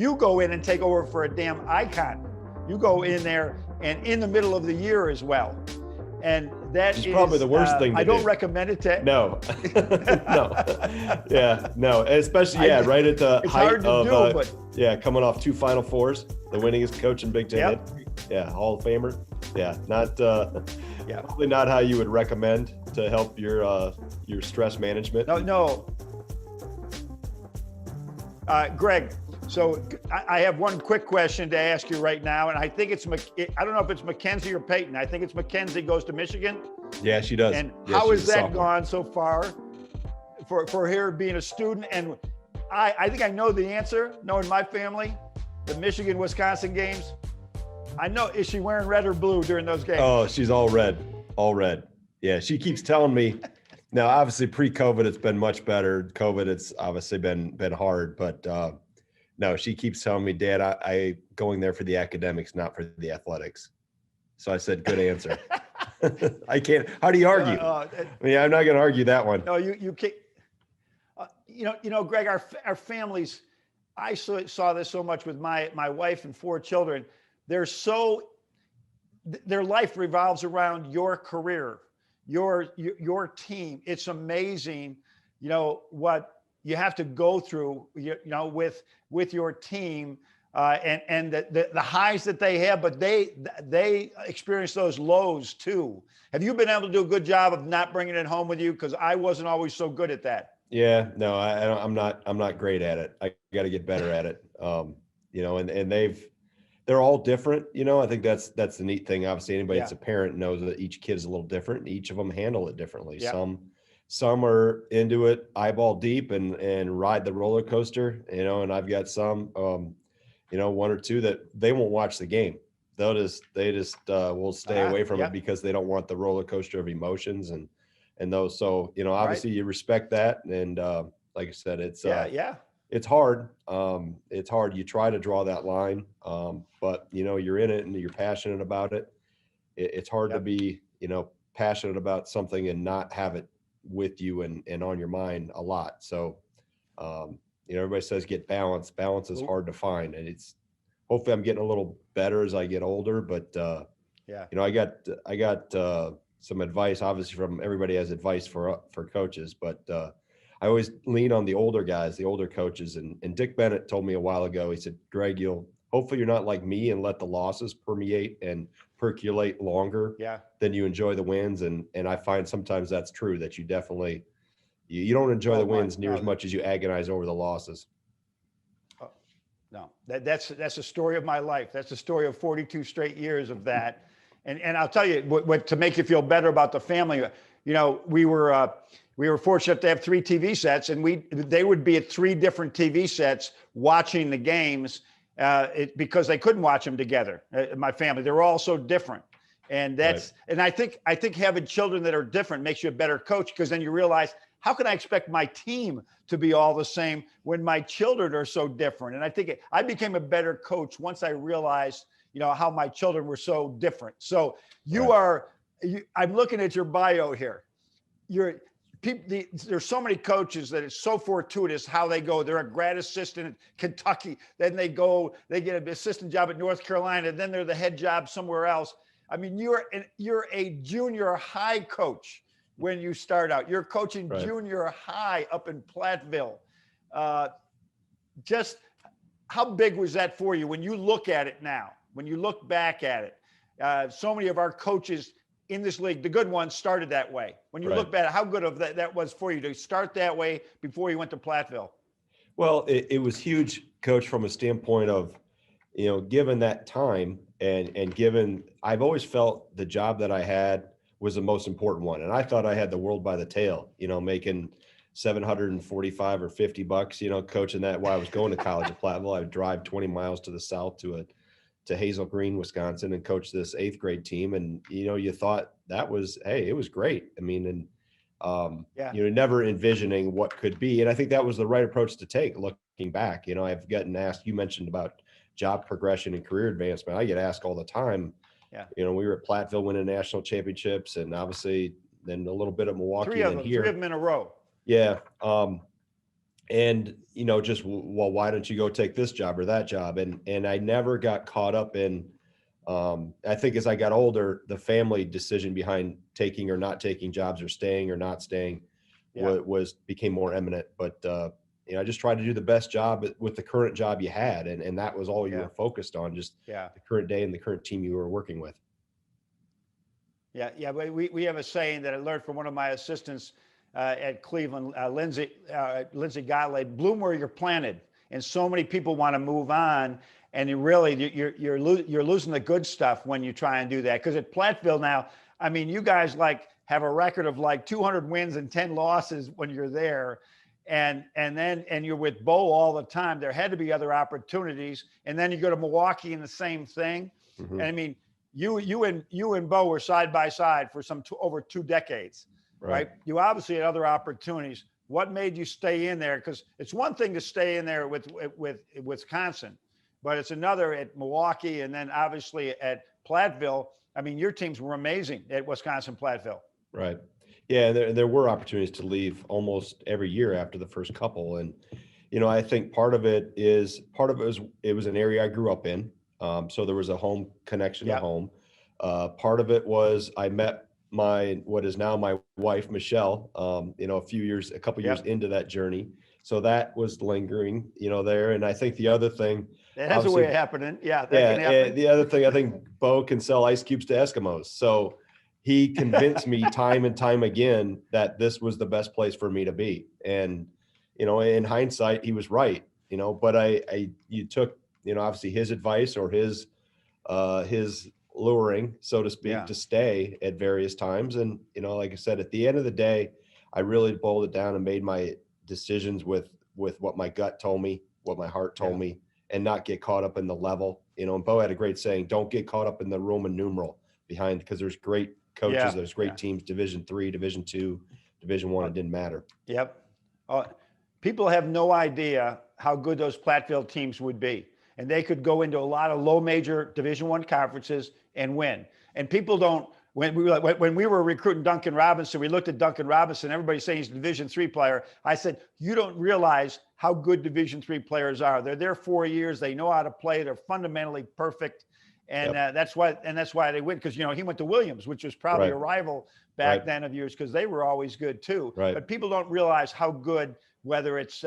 You go in and take over for a damn icon. You go in there and in the middle of the year as well. And that It's is probably the worst thing to I don't do. recommend it to. No, no, yeah, no, especially right at the it's height hard to of do, but coming off 2 Final Fours, the winningest coach in Big Ten Yep. history. Yeah, Hall of Famer. Yeah, not yeah. probably not how you would recommend to help your stress management. No. Greg, so I have one quick question to ask you right now, and I think I don't know if it's Mackenzie or Peyton. I think it's Mackenzie goes to Michigan. Yeah, she does. And Yeah, how she's has a that sophomore. gone so far for her being a student? And I think I know the answer, knowing my family, the Michigan-Wisconsin games. I know, is she wearing red or blue during those games? Oh, she's all red. Yeah, she keeps telling me. Now, obviously, pre-COVID, it's been much better. COVID, it's obviously been hard, but no, she keeps telling me, Dad, I going there for the academics, not for the athletics. So I said, good answer. I can't. How do you argue? I mean, I'm not going to argue that one. No, you can't. Greg, our families. I saw this so much with my wife and 4 children. Their life revolves around your career, your team. It's amazing, what you have to go through, with your team, and the highs that they have, but they experience those lows too. Have you been able to do a good job of not bringing it home with you? Because I wasn't always so good at that. Yeah, no, I'm not great at it. I got to get better at it. And they're all different. I think that's the neat thing. Obviously, anybody that's a parent knows that each kid is a little different. And each of them handle it differently. Yeah. Some are into it eyeball deep and ride the roller coaster, and I've got some, 1 or 2 that they won't watch the game. They just will stay away from it because they don't want the roller coaster of emotions and those. So, obviously you respect that. And like I said, it's it's hard. It's hard. You try to draw that line, but you're in it and you're passionate about it. It's hard to be, passionate about something and not have it with you and on your mind a lot. So, everybody says get balance. Balance is hard to find, and hopefully I'm getting a little better as I get older. But I got some advice. Obviously, from everybody has advice for coaches, but I always lean on the older guys, the older coaches. And Dick Bennett told me a while ago. He said, Greg, hopefully you're not like me and let the losses permeate and percolate longer than you enjoy the wins. And I find sometimes that's true, that you definitely you don't enjoy the wins near as much as you agonize over the losses. No, that's the story of my life. That's the story of 42 straight years of that. And I'll tell you what to make you feel better about the family. We were fortunate to have 3 TV sets, and they would be at 3 different TV sets watching the games because they couldn't watch them together. My family, they were all so different, and and I think having children that are different makes you a better coach, because then you realize, how can I expect my team to be all the same when my children are so different? And I think I became a better coach once I realized, how my children were so different. So I'm looking at your bio here. There's so many coaches that it's so fortuitous how they go. They're a grad assistant at Kentucky. Then they get an assistant job at North Carolina. Then they're the head job somewhere else. I mean, you're a junior high coach. When you start out, you're coaching junior high up in Platteville. Just how big was that for you when you look at it now, when you look back at it? So many of our coaches in this league, the good ones, started that way. When you look back, how good of that was for you to start that way before you went to Platteville? Well, it was huge, Coach, from a standpoint of, given that time and given, I've always felt the job that I had was the most important one. And I thought I had the world by the tail, making $745 or $50, coaching that while I was going to college at Platteville. I would drive 20 miles to the south to Hazel Green, Wisconsin, and coach this 8th grade team. And, you thought that was, hey, it was great. I mean, and, never envisioning what could be. And I think that was the right approach to take looking back. I've gotten asked, you mentioned about job progression and career advancement. I get asked all the time. We were at Platteville winning national championships, and obviously then a little bit of Milwaukee and here. 3 of them in a row. Yeah. and, you know, just, well, why don't you go take this job or that job? And I never got caught up in, I think as I got older, the family decision behind taking or not taking jobs or staying or not staying Yeah. became more eminent. But, you know, I just tried to do the best job with the current job you had. And that was all you Yeah. were focused on, just Yeah. the current day and the current team you were working with. Yeah, yeah. We have a saying that I learned from one of my assistants at Cleveland, Lindsay Gottlieb: bloom where you're planted. And so many people want to move on, and you're losing the good stuff when you try and do that. Because at Platteville now, I mean, you guys like have a record of like 200 wins and 10 losses when you're there. And you're with Bo all the time. There had to be other opportunities. And then you go to Milwaukee and the same thing. Mm-hmm. And I mean, you and Bo were side by side for over 2 decades, right? You obviously had other opportunities. What made you stay in there? Because it's one thing to stay in there with Wisconsin, but it's another at Milwaukee, and then obviously at Platteville. I mean, your teams were amazing at Wisconsin Platteville. Right. Yeah, there were opportunities to leave almost every year after the first couple, and you know, I think part of it was it was an area I grew up in. So there was a home connection to home. Part of it was I met what is now my wife, Michelle, you know, a couple years into that journey. So that was lingering, you know, there. And I think the other thing, that has a way of happening. Yeah. That can happen. The other thing, I think Bo can sell ice cubes to Eskimos. So he convinced me time and time again that this was the best place for me to be. And, you know, in hindsight, he was right, you know, but you took, you know, obviously his advice or his luring, so to speak, to stay at various times. And, you know, like I said, at the end of the day, I really boiled it down and made my decisions with what my gut told me, what my heart told me, and not get caught up in the level, you know. And Bo had a great saying: don't get caught up in the Roman numeral behind, because there's great coaches, there's great teams, Division III, Division II, Division I, it didn't matter. Yep. People have no idea how good those Platteville teams would be. And they could go into a lot of low major Division I conferences and win. And people don't, when we were recruiting Duncan Robinson, we looked at Duncan Robinson, everybody's saying he's a Division III player. I said, you don't realize how good Division III players are. They're there 4 years. They know how to play. They're fundamentally perfect. And that's why they win. Because, you know, he went to Williams, which was probably a rival back then of yours, because they were always good too. But people don't realize how good, whether it's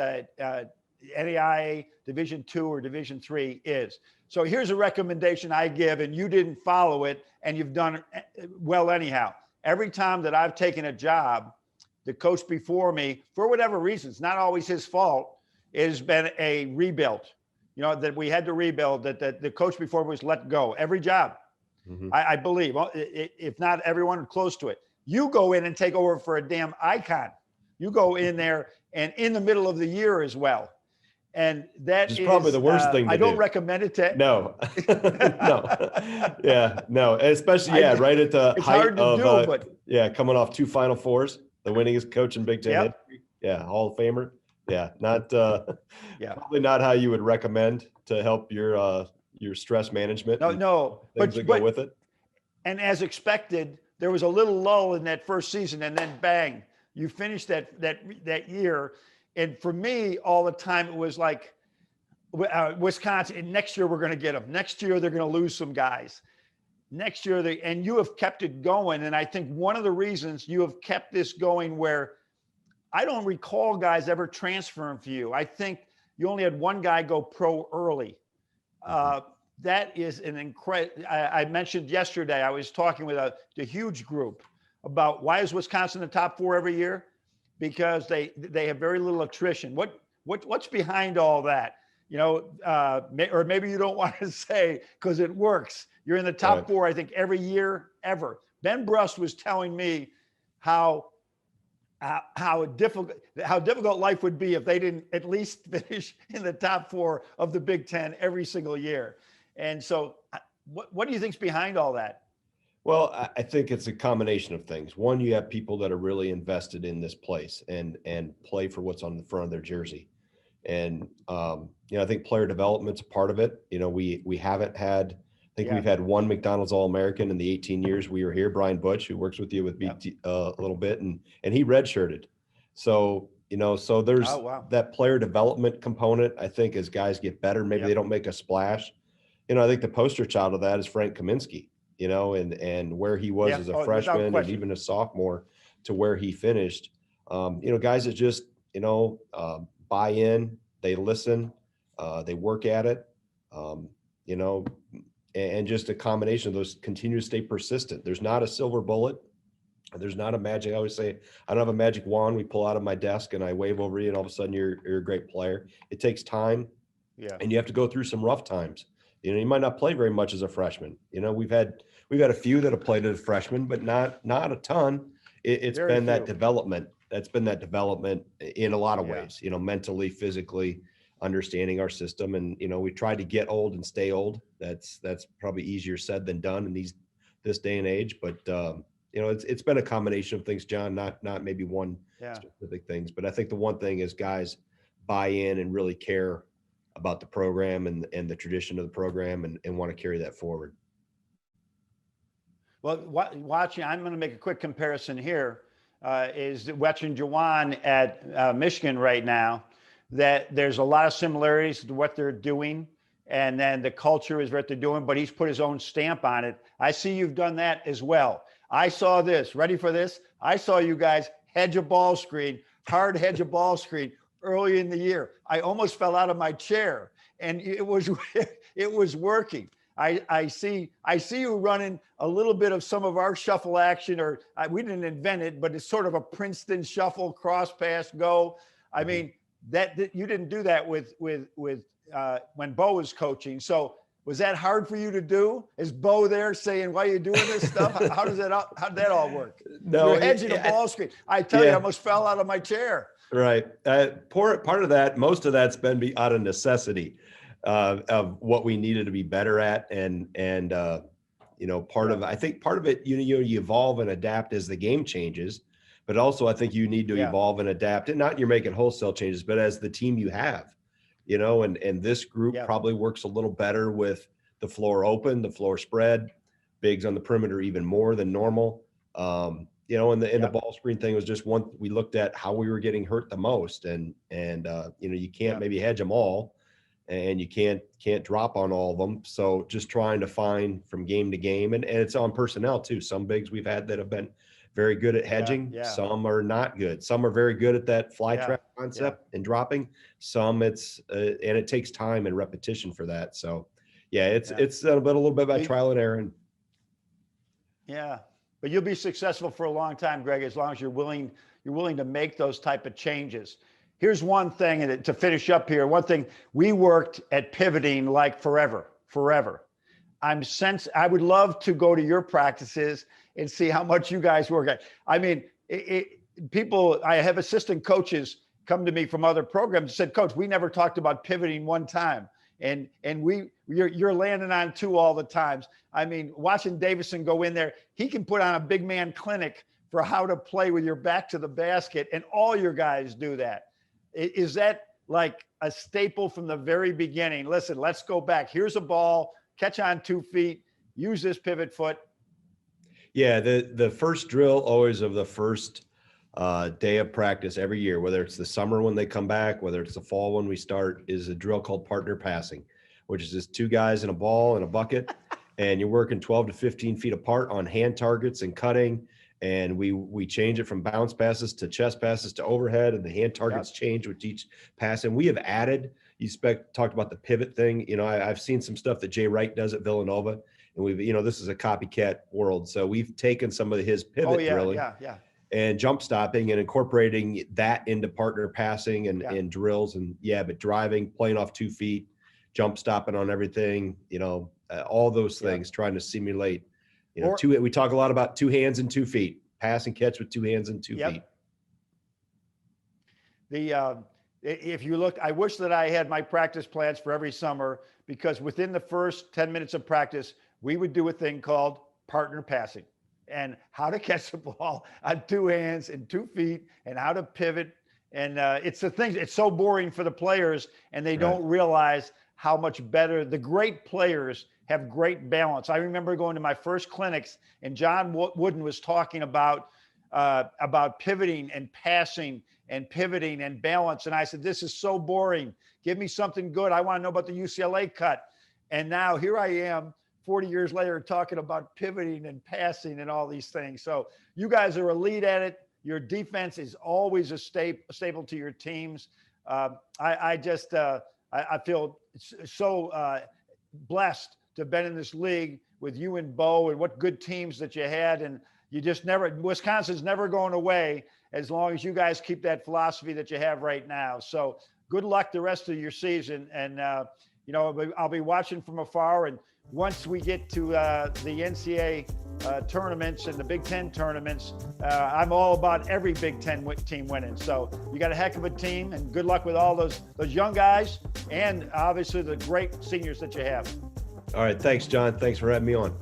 NAIA Division II or Division III is. So here's a recommendation I give, and you didn't follow it, and you've done well anyhow. Every time that I've taken a job, the coach before me, for whatever reasons, not always his fault, it has been a rebuild. You know, that we had to rebuild, that the coach before me was let go. Every job, I believe, if not everyone, close to it. You go in and take over for a damn icon. You go in there and in the middle of the year as well. And that is probably the worst thing to do. I don't recommend it to. No, no. Especially, right at the height of, coming off 2 Final Fours, the winningest coach in Big Ten history. Yeah, Hall of Famer. Yeah, probably not how you would recommend to help your stress management. No, but go with it. And as expected, there was a little lull in that first season, and then bang, you finished that year. And for me, all the time, it was like Wisconsin, next year we're going to get them. Next year, they're going to lose some guys. Next year, and you have kept it going. And I think one of the reasons you have kept this going, where I don't recall guys ever transferring for you. I think you only had one guy go pro early. That is an incredible. I mentioned yesterday, I was talking with a huge group about why is Wisconsin in the top 4 every year? Because they have very little attrition. What's behind all that? You know, or maybe you don't want to say, because it works. You're in the top 4, I think, every year ever. Ben Brust was telling me how difficult life would be if they didn't at least finish in the top 4 of the Big Ten every single year. And so, what do you think's behind all that? Well, I think it's a combination of things. One, you have people that are really invested in this place and play for what's on the front of their jersey. And, you know, I think player development's a part of it. You know, we haven't had, I think we've had one McDonald's All-American in the 18 years we were here, Brian Butch, who works with you with BT a little bit, and he redshirted. So, So there's Oh, wow. that player development component. I think as guys get better, maybe they Yep. don't make a splash. I think the poster child of that is Frank Kaminsky, and where he was Yeah. as a Oh, without freshman and question. even a sophomore to where he finished. Guys that just, buy in, they listen, they work at it, um, you know, and just a combination of those continue to stay persistent. There's not a silver bullet. There's not a magic. I always say, I don't have a magic wand we pull out of my desk and I wave over you and all of a sudden you're a great player. It takes time Yeah. and you have to go through some rough times. You might not play very much as a freshman. We've had a few that have played as a freshman, but not a ton. It's Very been that few. development. That's been that development in a lot of Yeah. ways, mentally, physically, understanding our system. And, we try to get old and stay old. That's probably easier said than done in this day and age. But, it's been a combination of things, John, not maybe one Yeah. specific things, but I think the one thing is guys buy in and really care about the program and the tradition of the program and want to carry that forward. Well, watching, I'm going to make a quick comparison here. Is watching Jawan at Michigan right now, that there's a lot of similarities to what they're doing. And then the culture is what they're doing, but he's put his own stamp on it. I see you've done that as well. I saw this. Ready for this? I saw you guys hedge a ball screen, hard hedge a ball screen early in the year. I almost fell out of my chair, and it was working. I see you running a little bit of some of our shuffle action, or we didn't invent it, but it's sort of a Princeton shuffle, cross pass, go. I mean, that you didn't do that with when Bo was coaching. So was that hard for you to do? Is Bo there saying, "Why are you doing this stuff?" How did that all work? No, You're hedging a ball screen. I tell you, I almost fell out of my chair. Right. Part of that, most of that's been out of necessity of what we needed to be better at. And I think part of it, you evolve and adapt as the game changes, but also I think you need to evolve and adapt, and not you're making wholesale changes, but as the team you have, and this group probably works a little better with the floor open, the floor spread, bigs on the perimeter even more than normal. And the ball screen thing was just one. We looked at how we were getting hurt the most, and you can't maybe hedge them all, and you can't drop on all of them. So just trying to find from game to game, and it's on personnel too. Some bigs we've had that have been very good at hedging. Some are not good. Some are very good at that fly trap concept and dropping. Some and it takes time and repetition for that. So it's a little bit about trial and error. Yeah. But you'll be successful for a long time, Greg, as long as you're willing to make those type of changes. Here's one thing, and to finish up here, one thing, we worked at pivoting like forever. I would love to go to your practices and see how much you guys work at. I mean, I have assistant coaches come to me from other programs and said, "Coach, we never talked about pivoting one time." And you're landing on two all the times. I mean, watching Davison go in there, he can put on a big man clinic for how to play with your back to the basket, and all your guys do that. Is that like a staple from the very beginning? Listen, let's go back. Here's a ball, catch on 2 feet, use this pivot foot. Yeah, the first drill always of the first day of practice every year, whether it's the summer when they come back, whether it's the fall when we start, is a drill called partner passing, which is just two guys in a ball and a bucket, and you're working 12 to 15 feet apart on hand targets and cutting. And we change it from bounce passes to chest passes to overhead, and the hand targets change with each pass. And we have added, talked about the pivot thing. I've seen some stuff that Jay Wright does at Villanova, and this is a copycat world. So we've taken some of his pivot drilling and jump stopping and incorporating that into partner passing and drills. And but driving, playing off 2 feet, jump stopping on everything, all those things, trying to simulate. We talk a lot about 2 hands and 2 feet, pass and catch with 2 hands and 2 feet. If you look, I wish that I had my practice plans for every summer, because within the first 10 minutes of practice, we would do a thing called partner passing, and how to catch the ball on 2 hands and 2 feet, and how to pivot. And it's the thing. It's so boring for the players, and they don't realize how much better the great players have great balance. I remember going to my first clinics, and John Wooden was talking about pivoting and passing and pivoting and balance. And I said, this is so boring. Give me something good. I want to know about the UCLA cut. And now here I am 40 years later talking about pivoting and passing and all these things. So you guys are elite at it. Your defense is always a staple to your teams. I feel so blessed to have been in this league with you and Bo, and what good teams that you had. And you just never, Wisconsin's never going away as long as you guys keep that philosophy that you have right now. So good luck the rest of your season. And, I'll be watching from afar. And once we get to the NCAA tournaments and the Big Ten tournaments, I'm all about every Big Ten team winning. So you got a heck of a team, and good luck with all those young guys and obviously the great seniors that you have. All right. Thanks, John. Thanks for having me on.